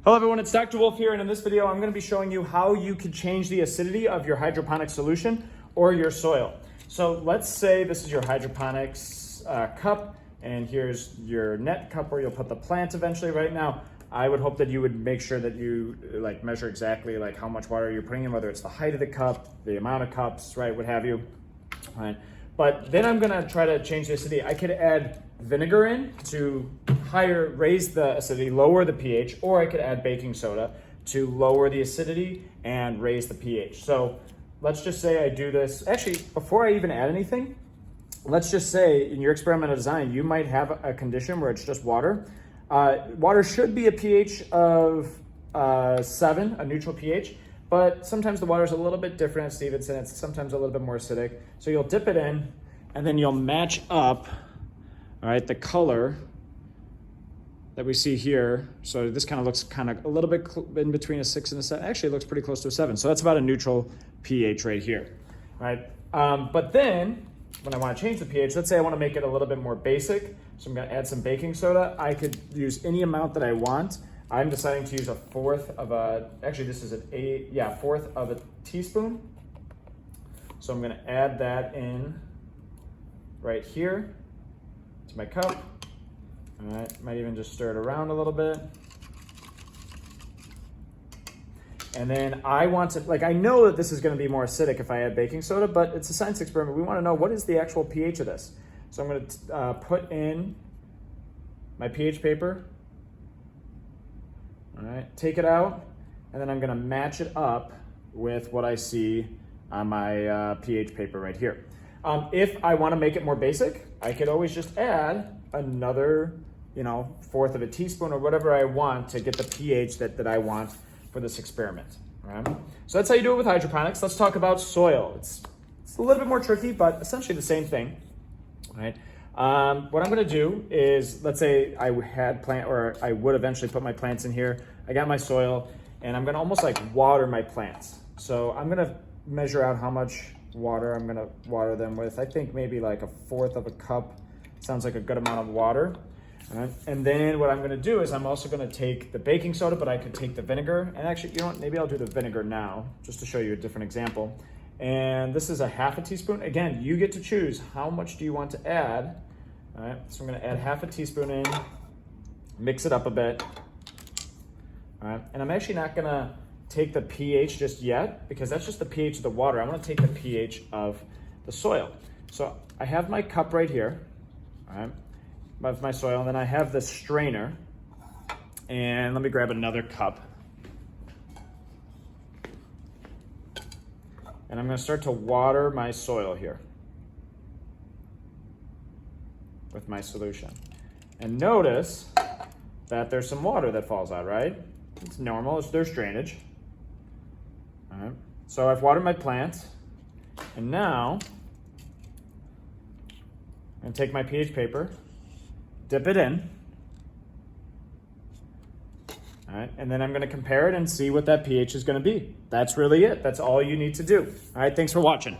Hello everyone, it's Dr. Wolfe here, and in this video I'm going to be showing you how you can change the acidity of your hydroponic solution or your soil. So let's say this is your hydroponics cup, and here's your net cup where you'll put the plant eventually. Right now, I would hope that you would make sure that you measure exactly how much water you're putting in, whether it's the height of the cup, the amount of cups, right, what have you. Right. But then I'm gonna try to change the acidity. I could add vinegar in to raise the acidity, lower the pH, or I could add baking soda to lower the acidity and raise the pH. So let's just say I do this. Actually, before I even add anything, let's just say in your experimental design, you might have a condition where it's just water. Water should be a pH of 7, a neutral pH. But sometimes the water is a little bit different at Stevenson. It's sometimes a little bit more acidic. So you'll dip it in, and then you'll match up, all right, the color that we see here. So this kind of looks a little bit in between a 6 and a 7. Actually, it looks pretty close to a 7. So that's about a neutral pH right here, right? But then when I want to change the pH, let's say I want to make it a little bit more basic. So I'm going to add some baking soda. I could use any amount that I want. I'm deciding to use a fourth of a teaspoon. So I'm gonna add that in right here to my cup. All right, might even just stir it around a little bit. And then I want to, I know that this is gonna be more acidic if I add baking soda, but it's a science experiment. We wanna know what is the actual pH of this. So I'm gonna put in my pH paper. All right, take it out, and then I'm gonna match it up with what I see on my pH paper right here. If I wanna make it more basic, I could always just add another, fourth of a teaspoon or whatever I want to get the pH that I want for this experiment, all right? So that's how you do it with hydroponics. Let's talk about soil. It's a little bit more tricky, but essentially the same thing, all right? What I'm gonna do is, let's say I would eventually put my plants in here. I got my soil, and I'm gonna almost water my plants. So I'm gonna measure out how much water I'm gonna water them with. I think maybe a fourth of a cup sounds like a good amount of water. All right? And then what I'm gonna do is I'm also gonna take the baking soda, but I could take the vinegar. And actually, you know what, maybe I'll do the vinegar now, just to show you a different example. And this is a half a teaspoon. Again, you get to choose how much do you want to add. All right, so I'm gonna add half a teaspoon in, mix it up a bit. All right, and I'm actually not gonna take the pH just yet because that's just the pH of the water. I wanna take the pH of the soil. So I have my cup right here, all right, of my soil, and then I have this strainer. And let me grab another cup. And I'm gonna start to water my soil here with my solution. And notice that there's some water that falls out, right? It's normal, there's drainage. All right, so I've watered my plant, and now I'm gonna take my pH paper, dip it in, all right, and then I'm gonna compare it and see what that pH is gonna be. That's really it, that's all you need to do. All right, thanks for watching.